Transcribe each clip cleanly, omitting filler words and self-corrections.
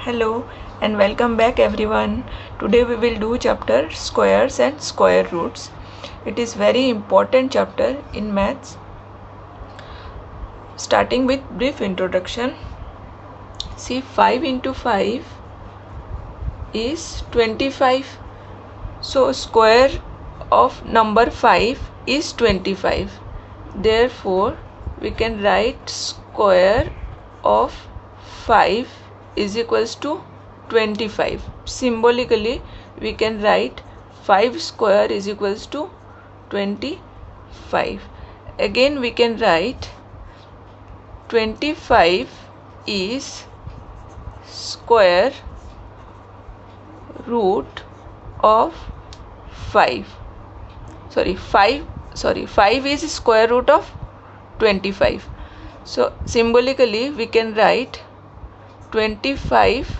Hello and welcome back everyone. Today we will do chapter squares and square roots. It is very important chapter in maths. Starting with brief introduction. See, 5 into 5 is 25. So square of number 5 is 25. Therefore we can write square of 5 is equals to 25. Symbolically we can write 5 square is equals to 25. Again we can write 25 is square root of 5 is square root of 25. So symbolically we can write 25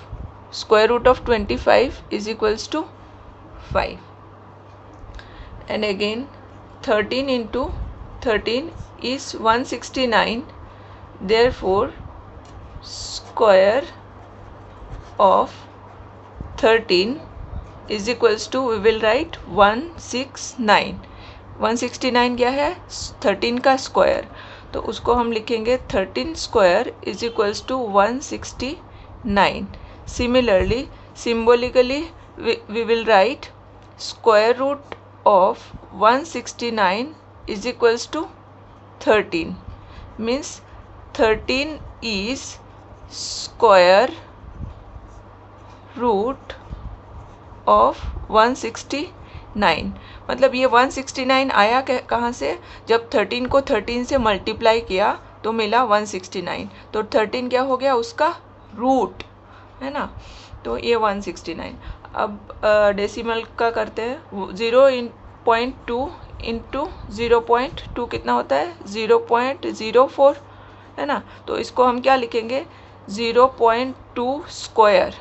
square root of 25 is equals to 5. And again 13 into 13 is 169. Therefore square of 13 is equals to, we will write 169. 169 क्या है? 13 का square, तो उसको हम लिखेंगे 13 square is equals to 169. Similarly, symbolically we will write square root of 169 is equals to 13. Means 13 is square root of 169. मतलब ये 169 आया कहाँ से? जब 13 को 13 से मल्टीप्लाई किया तो मिला 169. तो 13 क्या हो गया? उसका रूट है ना. तो ये 169. अब डेसिमल का करते हैं. 0.2 इंटू 0.2 कितना होता है? 0.04 है ना. तो इसको हम क्या लिखेंगे? 0.2 स्क्वायर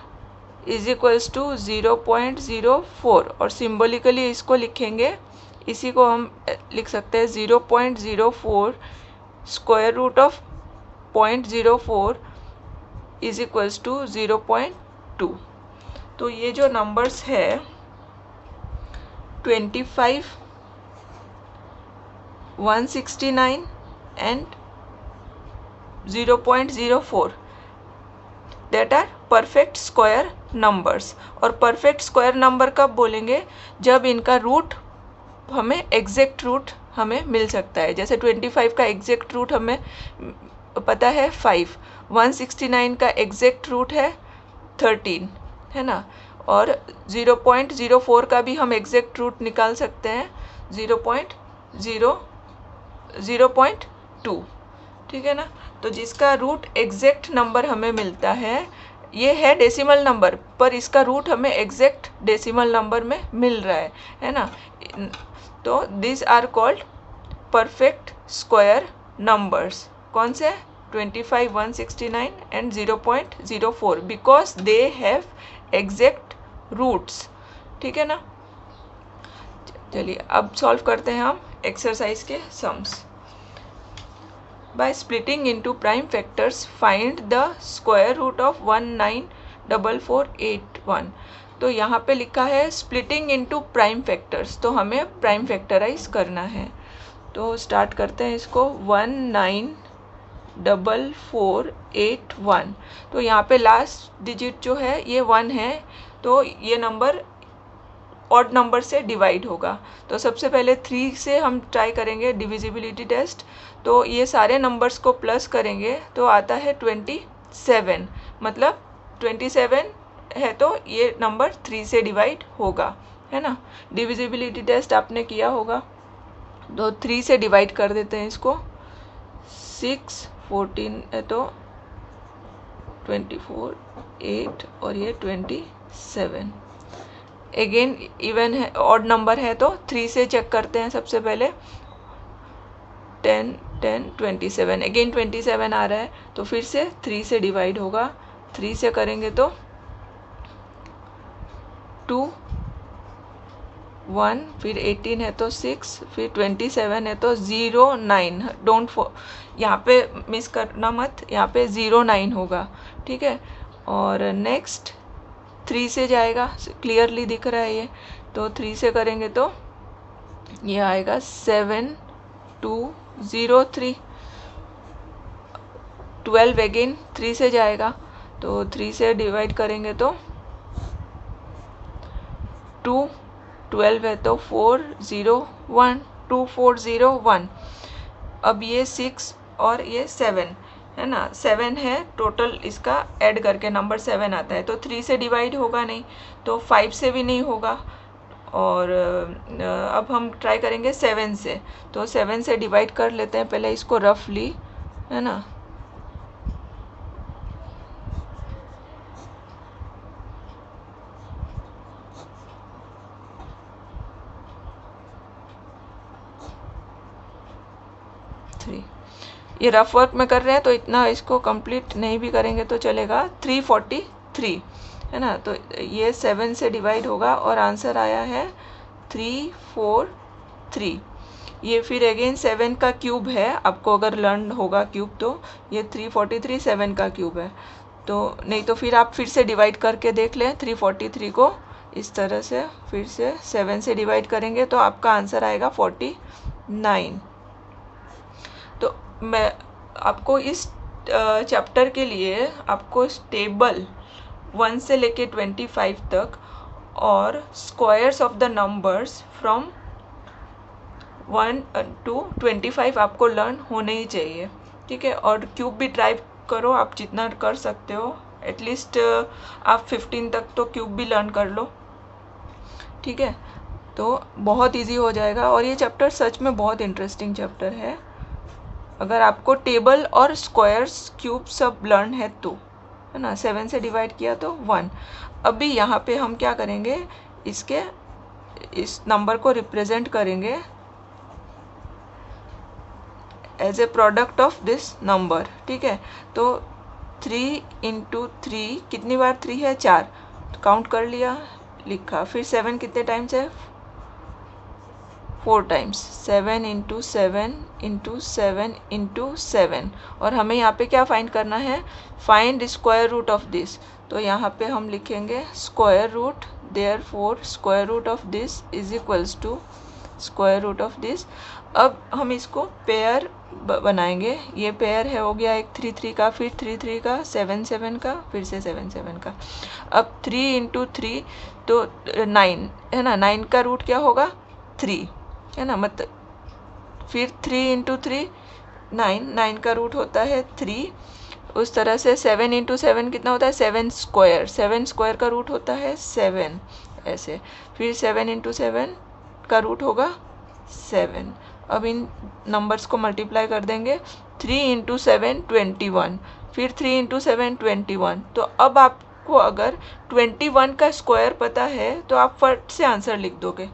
इज इक्वल्स टू 0.04. और सिम्बोलिकली इसको लिखेंगे, इसी को हम लिख सकते हैं 0.04 square root of 0.04 is equals to 0.2. तो ये जो नंबर्स है 25, 169 and 0.04 that are perfect square numbers. और परफेक्ट स्क्वायर नंबर कब बोलेंगे? जब इनका रूट हमें एग्जैक्ट रूट हमें मिल सकता है. जैसे 25 का एग्जैक्ट रूट हमें पता है 5, 169 का एग्जैक्ट रूट है 13 है ना. और 0.04 का भी हम एग्जैक्ट रूट निकाल सकते हैं 0.2. ठीक है ना. तो जिसका रूट एग्जैक्ट नंबर हमें मिलता है, ये है डेसिमल नंबर पर इसका रूट हमें एग्जैक्ट डेसिमल नंबर में मिल रहा है ना. तो this are called perfect square numbers. कौन से? 25, 169 and 0.04 because they have exact roots. ठीक है ना. चलिए अब सॉल्व करते हैं हम एक्सरसाइज के sums. By splitting into prime factors, find the square root of 194481. तो यहाँ पे लिखा है splitting into prime factors, तो हमें prime factorize करना है. तो स्टार्ट करते हैं इसको. 194481. तो यहाँ पे लास्ट डिजिट जो है ये 1 है, तो ये नंबर ऑड नंबर से डिवाइड होगा. तो सबसे पहले 3 से हम ट्राई करेंगे डिविजिबिलिटी टेस्ट. तो ये सारे नंबर्स को प्लस करेंगे तो आता है 27. मतलब 27 है तो ये नंबर 3 से डिवाइड होगा है ना. डिविजिबिलिटी टेस्ट आपने किया होगा. तो 3 से डिवाइड कर देते हैं इसको. 6, 14 है तो 24, 8 और ये 27. अगेन इवन है, ऑड नंबर है तो 3 से चेक करते हैं सबसे पहले. 10, 10, 27. अगेन 27 आ रहा है तो फिर से 3 से डिवाइड होगा. 3 से करेंगे तो 2, 1, फिर 18 है तो 6, फिर 27 है तो 0, 9. डोंट यहाँ पे मिस करना मत, यहाँ पे 0, 9 होगा. ठीक है. और नेक्स्ट 3 से जाएगा, क्लियरली दिख रहा है ये, तो 3 से करेंगे तो ये आएगा 7203। 12 अगेन 3 से जाएगा, तो 3 से डिवाइड करेंगे तो 2, 12 है तो 401, 2401। अब ये 6 और ये 7 है ना, 7 है टोटल, इसका ऐड करके नंबर 7 आता है, तो 3 से डिवाइड होगा नहीं, तो 5 से भी नहीं होगा। और अब हम ट्राई करेंगे 7 से, तो 7 से डिवाइड कर लेते हैं पहले इसको रफली, है ना। ये रफ वर्क में कर रहे हैं तो इतना इसको कंप्लीट नहीं भी करेंगे तो चलेगा। 343 है ना, तो ये 7 से डिवाइड होगा और आंसर आया है 343। ये फिर अगेन 7 का क्यूब है, आपको अगर लर्न होगा क्यूब तो ये 343 7 का क्यूब है, तो नहीं तो फिर आप फिर से डिवाइड करके देख लें 343 को इस तरह से, फिर से 7 से डिवाइड करेंगे तो आपका आंसर आएगा 49। तो मैं आपको इस चैप्टर के लिए आपको टेबल 1 से लेके 25 तक और squares of the numbers from 1 to 25 आपको लर्न होने ही चाहिए, ठीक है। और क्यूब भी ट्राई करो, आप जितना कर सकते हो, एटलीस्ट आप 15 तक तो क्यूब भी लर्न कर लो, ठीक है। तो बहुत इजी हो जाएगा और ये चैप्टर सच में बहुत इंटरेस्टिंग चैप्टर है, अगर आपको टेबल और स्क्वायर्स क्यूब सब लर्न है तो, है ना। 7 से डिवाइड किया तो 1। अभी यहाँ पे हम क्या करेंगे, इसके इस नंबर को रिप्रेजेंट करेंगे as a product of this number, ठीक है। तो 3 × 3 कितनी बार 3 है, 4, काउंट कर लिया, लिखा। फिर 7 कितने टाइम्स है, 4 टाइम्स, 7 × 7 × 7 × 7। और हमें यहाँ पे क्या फाइंड करना है, find square root of this. तो यहाँ पे हम लिखेंगे square root, therefore square root of this is equals to square root of this. अब हम इसको पेयर बनाएंगे, ये पेयर है, हो गया एक 3 3 का, फिर 3 3 का, 7 7 का, फिर से 7 7 का। अब 3 × 3 तो 9 है ना, 9 का रूट क्या होगा, 3 है ना, मतलब फिर 3 × 3 9, 9 का रूट होता है 3। उस तरह से 7 × 7 कितना होता है, 7 स्क्वायर, 7 स्क्वायर का रूट होता है 7, ऐसे। फिर 7 × 7 का रूट होगा 7। अब इन नंबर्स को मल्टीप्लाई कर देंगे, 3 × 7 21, फिर 3 × 7 21। तो अब आपको अगर 21 का स्क्वायर पता है तो आप फट से आंसर लिख दोगे,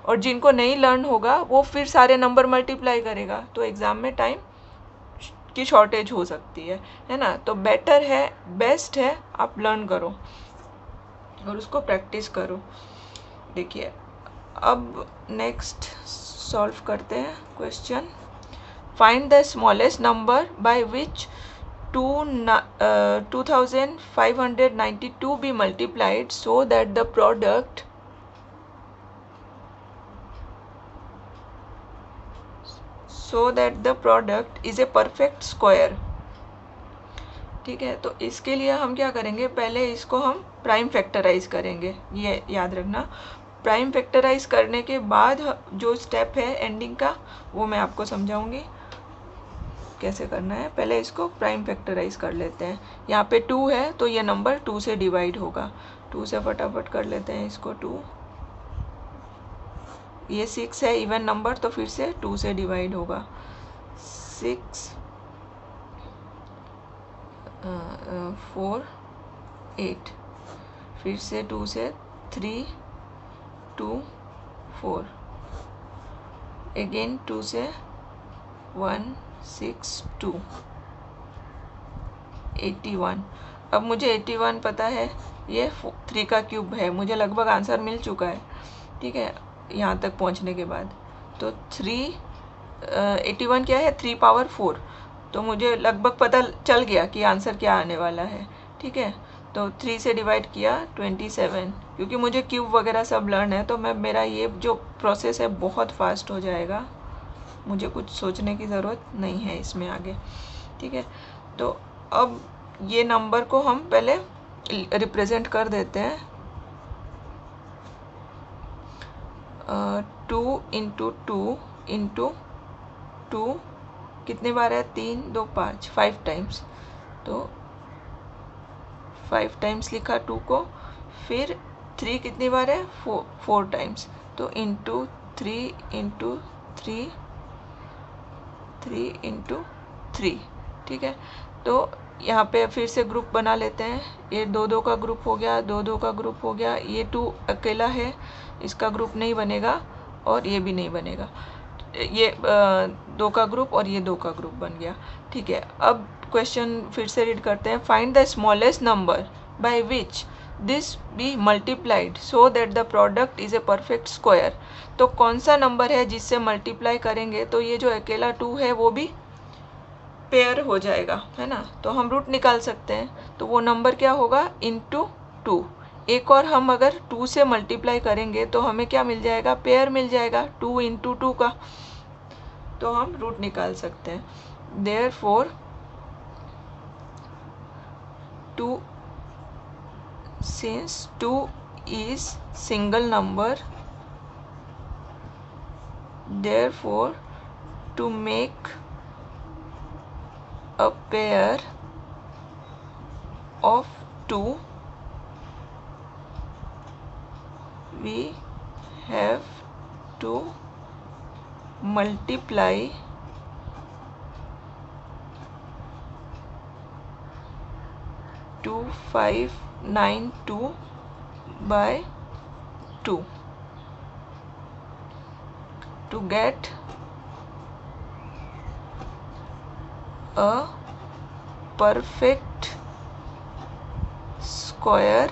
और जिनको नहीं लर्न होगा वो फिर सारे नंबर मल्टीप्लाई करेगा, तो एग्ज़ाम में टाइम की शॉर्टेज हो सकती है ना। तो बेटर है, बेस्ट है आप लर्न करो और उसको प्रैक्टिस करो। देखिए अब नेक्स्ट सॉल्व करते हैं question. Find the smallest number by which 2592 be multiplied so that the product is a perfect square, ठीक है। तो इसके लिए हम क्या करेंगे, पहले इसको हम प्राइम फैक्टराइज करेंगे, ये याद रखना। प्राइम फैक्टराइज करने के बाद जो स्टेप है एंडिंग का वो मैं आपको समझाऊंगी कैसे करना है। पहले इसको प्राइम फैक्टराइज कर लेते हैं। यहाँ पे 2 है तो ये नंबर 2 से डिवाइड होगा, 2 से फटाफट कर लेते हैं इसको 2। ये 6 है इवन नंबर, तो फिर से 2 से डिवाइड होगा, 6 4 8, फिर से 2 से 3 2 4, अगेन 2 से 1 6 2 81। अब मुझे 81 पता है, ये 3 का क्यूब है, मुझे लगभग आंसर मिल चुका है, ठीक है, यहाँ तक पहुँचने के बाद। तो 81 क्या है, 3 पावर 4, तो मुझे लगभग पता चल गया कि आंसर क्या आने वाला है, ठीक है। तो 3 से डिवाइड किया 27, क्योंकि मुझे क्यूब वगैरह सब लर्न है तो मेरा ये जो प्रोसेस है बहुत फास्ट हो जाएगा, मुझे कुछ सोचने की ज़रूरत नहीं है इसमें आगे। ठीक है, तो अब ये नंबर को हम पहले रिप्रेजेंट कर देते हैं। 2 इंटू 2 इंटू 2 कितने बार है, 3 2 5, 5 टाइम्स, तो 5 टाइम्स लिखा 2 को। फिर 3 कितनी बार है, 4 टाइम्स, तो इंटू 3 इंटू 3 3 इंटू 3। ठीक है, तो यहाँ पे फिर से ग्रुप बना लेते हैं। ये 2 2 का ग्रुप हो गया, 2 2 का ग्रुप हो गया, ये 2 अकेला है, इसका ग्रुप नहीं बनेगा और ये भी नहीं बनेगा, ये 2 का ग्रुप और ये 2 का ग्रुप बन गया। ठीक है, अब क्वेश्चन फिर से रीड करते हैं। Find the smallest number by which this be multiplied so that the product is a perfect square. तो कौन सा नंबर है जिससे मल्टीप्लाई करेंगे तो ये जो अकेला 2 है वो भी पेयर हो जाएगा, है ना, तो हम रूट निकाल सकते हैं। तो वो नंबर क्या होगा, इंटू 2। एक और हम अगर 2 से मल्टीप्लाई करेंगे तो हमें क्या मिल जाएगा, पेयर मिल जाएगा 2 इंटू 2 का, तो हम रूट निकाल सकते हैं। Therefore 2, since 2 is single number, therefore to make a pair of 2 we have to multiply 2592 by 2 to get a perfect square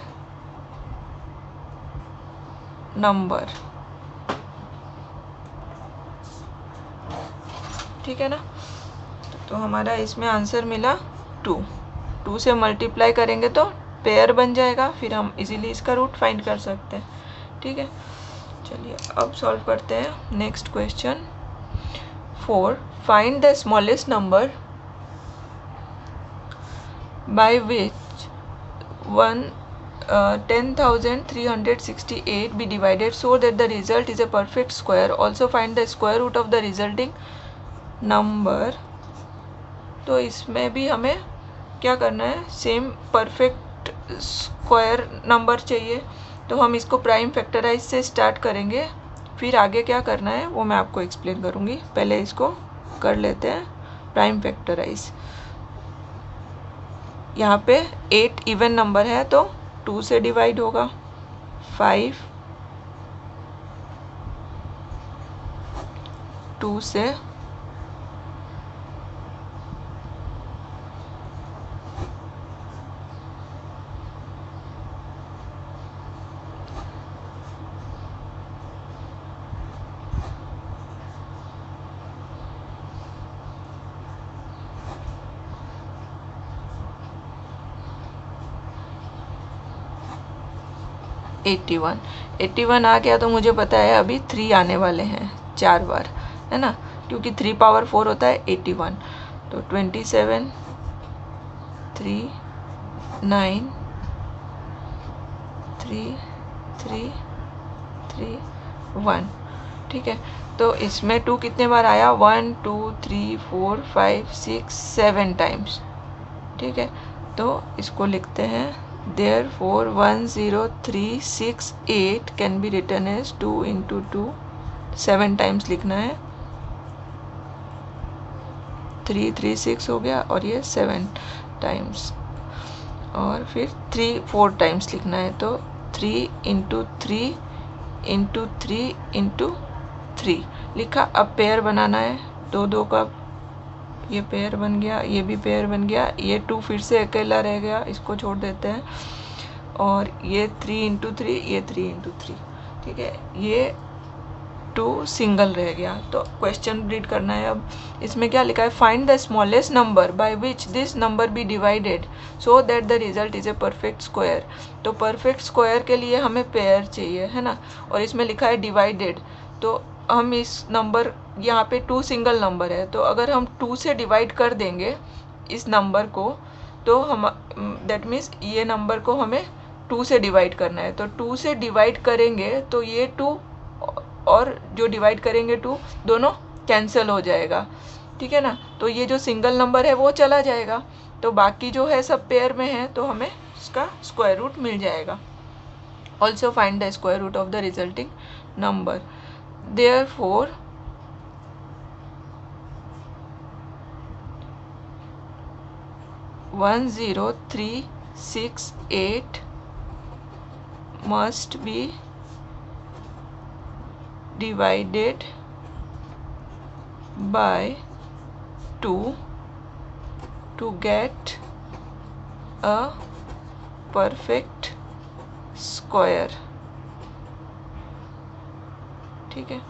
number। ठीक है ना, तो हमारा इसमें आंसर मिला 2। 2 से मल्टीप्लाई करेंगे तो पेयर बन जाएगा, फिर हम इजीली इसका रूट फाइंड कर सकते हैं। ठीक है, चलिए अब सॉल्व करते हैं next question. 4 find the smallest number by which 10,368 be divided so that the result is a perfect square, also find the square root of the resulting number। तो इसमें भी हमें क्या करना है, सेम परफेक्ट स्क्वायर नंबर चाहिए, तो हम इसको प्राइम फैक्टराइज से स्टार्ट करेंगे, फिर आगे क्या करना है वो मैं आपको एक्सप्लेन करूँगी। पहले इसको कर लेते हैं प्राइम फैक्टराइज। यहाँ पे 8 इवन नंबर है तो 2 से डिवाइड होगा, 5 2 से 81 आ गया, तो मुझे पता है अभी 3 आने वाले हैं 4 बार, है ना, क्योंकि 3 पावर 4 होता है 81। तो 27 3 9 3 3 3 1। ठीक है, तो इसमें 2 कितने बार आया, 1 2 3 4 5 6 7 टाइम्स। ठीक है, तो इसको लिखते हैं therefore 10368 can be written as 2 into 2, 7 times लिखना है, 336 हो गया और ये 7 टाइम्स, और फिर 3 4 टाइम्स लिखना है, तो 3 इंटू 3 इंटू 3 इंटू 3 लिखा। अब पेयर बनाना है, 2 2 का ये पेयर बन गया, ये भी पेयर बन गया, ये 2 फिर से अकेला रह गया, इसको छोड़ देते हैं, और ये 3 इंटू 3, ये 3 इंटू 3। ठीक है, ये टू सिंगल रह गया। तो क्वेश्चन रीड करना है। अब इसमें क्या लिखा है, find the smallest number by which this number be divided so that the result is a perfect square. तो परफेक्ट स्क्वायर के लिए हमें पेयर चाहिए, है ना, और इसमें लिखा है डिवाइडेड। तो हम इस नंबर, यहाँ पे 2 सिंगल नंबर है, तो अगर हम 2 से डिवाइड कर देंगे इस नंबर को, तो हम दैट मीन्स ये नंबर को हमें 2 से डिवाइड करना है। तो 2 से डिवाइड करेंगे तो ये 2 और जो डिवाइड करेंगे 2 दोनों कैंसिल हो जाएगा, ठीक है ना। तो ये जो सिंगल नंबर है वो चला जाएगा, तो बाकी जो है सब पेयर में है, तो हमें इसका स्क्वायर रूट मिल जाएगा। Also find the square root of the resulting number. Therefore one 10368 must be divided by 2 to get a perfect square, ठीक है।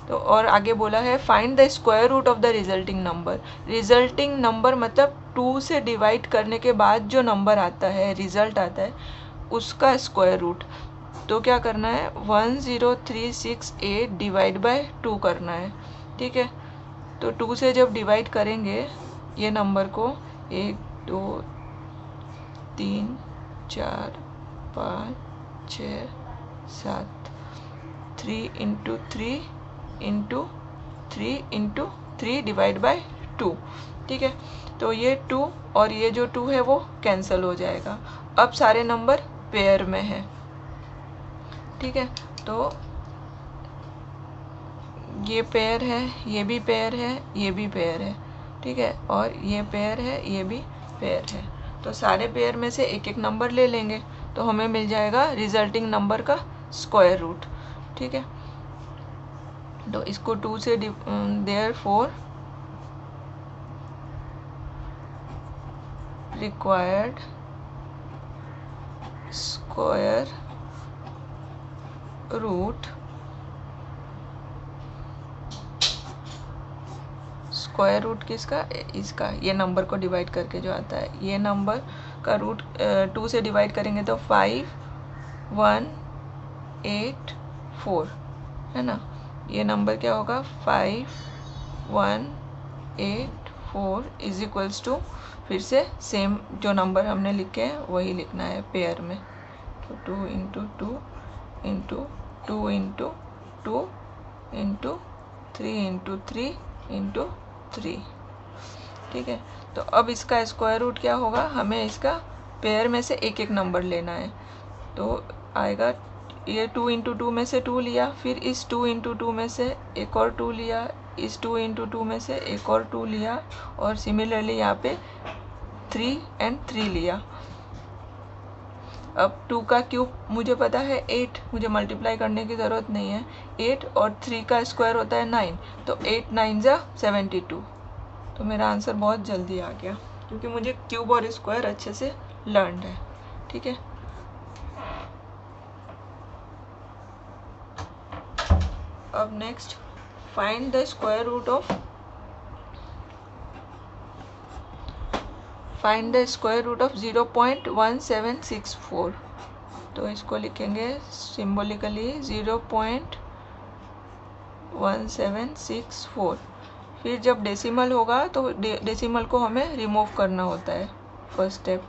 तो और आगे बोला है find the square root of the resulting number. Resulting number मतलब 2 से डिवाइड करने के बाद जो नंबर आता है, रिजल्ट आता है, उसका स्क्वायर रूट। तो क्या करना है, 10368 डिवाइड बाय 2 करना है, ठीक है। तो 2 से जब डिवाइड करेंगे ये नंबर को, 1 2 3 4 5 6 7, 3 into 3 into 3 into 3 divide by 2, ठीक है। तो ये 2 और ये जो 2 है वो कैंसिल हो जाएगा। अब सारे नंबर पेयर में है, ठीक है। तो ये पेयर है, ये भी पेयर है, ये भी पेयर है, ठीक है, और ये पेयर है, ये भी पेयर है। तो सारे पेयर में से एक एक नंबर ले लेंगे, तो हमें मिल जाएगा रिजल्टिंग नंबर का स्क्वायर रूट, ठीक है। तो इसको 2 से therefore required square root, square root किसका, इसका, ये नंबर को डिवाइड करके जो आता है, ये नंबर का रूट 2 से डिवाइड करेंगे तो 5184, है ना। ये नंबर क्या होगा, 5184 इज इक्वल्स टू, फिर से सेम जो नंबर हमने लिखे हैं वही लिखना है पेयर में। तो 2 into 2 into 2 into 2 into 3 into 3 into 3, ठीक है। तो अब इसका स्क्वायर रूट क्या होगा, हमें इसका पेयर में से एक एक नंबर लेना है। तो आएगा, ये 2 इंटू 2 में से 2 लिया, फिर इस 2 इंटू 2 में से एक और 2 लिया, इस 2 इंटू 2 में से एक और 2 लिया, और सिमिलरली यहाँ पे 3 and 3 लिया। अब 2 का क्यूब मुझे पता है 8, मुझे मल्टीप्लाई करने की ज़रूरत नहीं है। 8 और 3 का स्क्वायर होता है 9, तो 8 9 जा 72। तो मेरा आंसर बहुत जल्दी आ गया, क्योंकि मुझे क्यूब और स्क्वायर अच्छे से लर्न है, ठीक है। अब next, find the square root of, find the square root of 0.1764। तो इसको लिखेंगे सिम्बोलिकली 0.1764। फिर जब डेसिमल होगा तो डेसिमल को हमें रिमूव करना होता है, फर्स्ट स्टेप।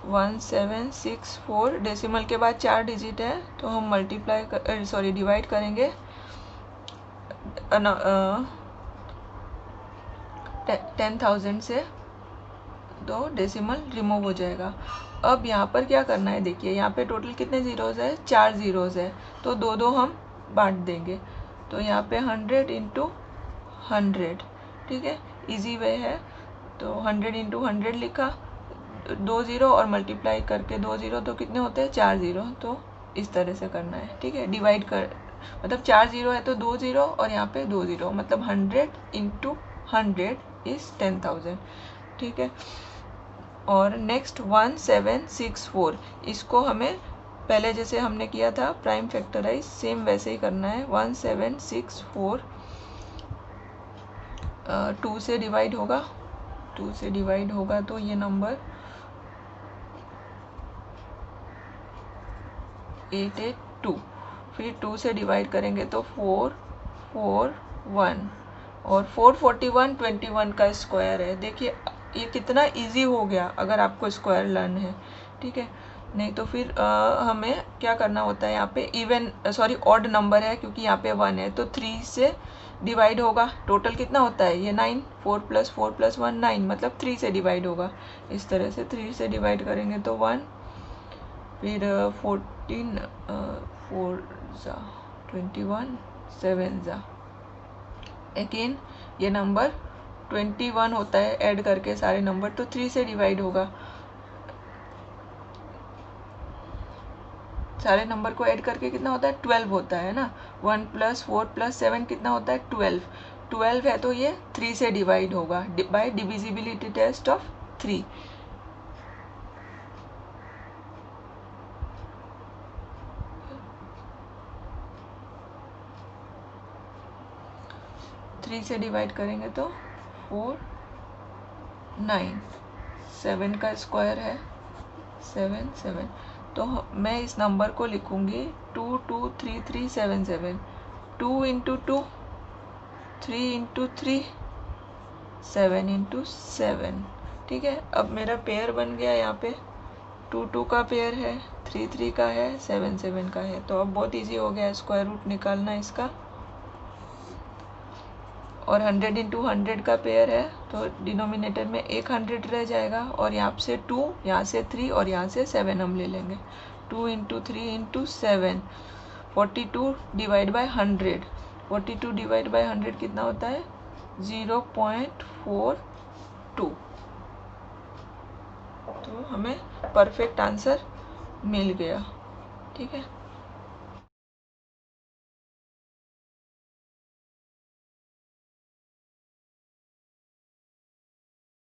1764 डेसिमल के बाद 4 डिजिट है, तो हम मल्टीप्लाई डिवाइड करेंगे 10,000 से, तो डेसिमल रिमूव हो जाएगा। अब यहाँ पर क्या करना है, देखिए यहाँ पे टोटल कितने ज़ीरोज़ है, 4 ज़ीरोज़ है, तो 2 हम बांट देंगे। तो यहाँ पे 100 इंटू 100, ठीक है, इजी वे है। तो 100 इंटू 100 लिखा, 2 ज़ीरो और मल्टीप्लाई करके 2 ज़ीरो, तो कितने होते हैं, 4 ज़ीरो। तो इस तरह से करना है, ठीक है। डिवाइड कर, मतलब 4 ज़ीरो है तो 2 ज़ीरो और यहाँ पे 2 ज़ीरो, मतलब 100 इंटू 100 इज़ 10,000, ठीक है। और नेक्स्ट 1764, इसको हमें पहले जैसे हमने किया था प्राइम फैक्टराइज, सेम वैसे ही करना है। 1764 2 से डिवाइड होगा, 2 से डिवाइड होगा तो ये नंबर 882, फिर 2 से डिवाइड करेंगे तो 441 और 441 21 का स्क्वायर है। देखिए ये कितना इजी हो गया अगर आपको स्क्वायर लर्न है, ठीक है। नहीं तो फिर हमें क्या करना होता है, यहाँ पे इवन ऑड नंबर है क्योंकि यहाँ पे 1 है तो 3 से डिवाइड होगा। टोटल कितना होता है ये 9, 4 + 4 + 1 9, मतलब 3 से डिवाइड होगा। इस तरह से 3 से डिवाइड करेंगे तो 1, फिर 14 4 ज़ा 21 7 ज़ा अगेन ये नंबर 21 होता है ऐड करके सारे नंबर, तो 3 से डिवाइड होगा। सारे नंबर को ऐड करके कितना होता है 12 होता है ना। 1 + 4 + 7 कितना होता है 12, 12 है तो ये 3 से डिवाइड होगा बाय डिविजिबिलिटी टेस्ट ऑफ 3। से डिवाइड करेंगे तो 4 9, 7 का स्क्वायर है 7 7, तो मैं इस नंबर को लिखूंगी 2 2 3 3 7 7, 2 × 2 3 × 3 7 × 7, ठीक है। अब मेरा पेयर बन गया, यहाँ पे 2 2 का पेयर है, 3 3 का है, 7 7 का है। तो अब बहुत इजी हो गया स्क्वायर रूट निकालना इसका। और 100 × 100 का पेयर है तो डिनोमिनेटर में एक 100 रह जाएगा और यहाँ से 2, यहाँ से 3 और यहाँ से 7 हम ले लेंगे। 2 × 3 × 7, 42 डिवाइड बाय 100, 42 डिवाइड बाय 100 कितना होता है 0.42। तो हमें परफेक्ट आंसर मिल गया, ठीक है।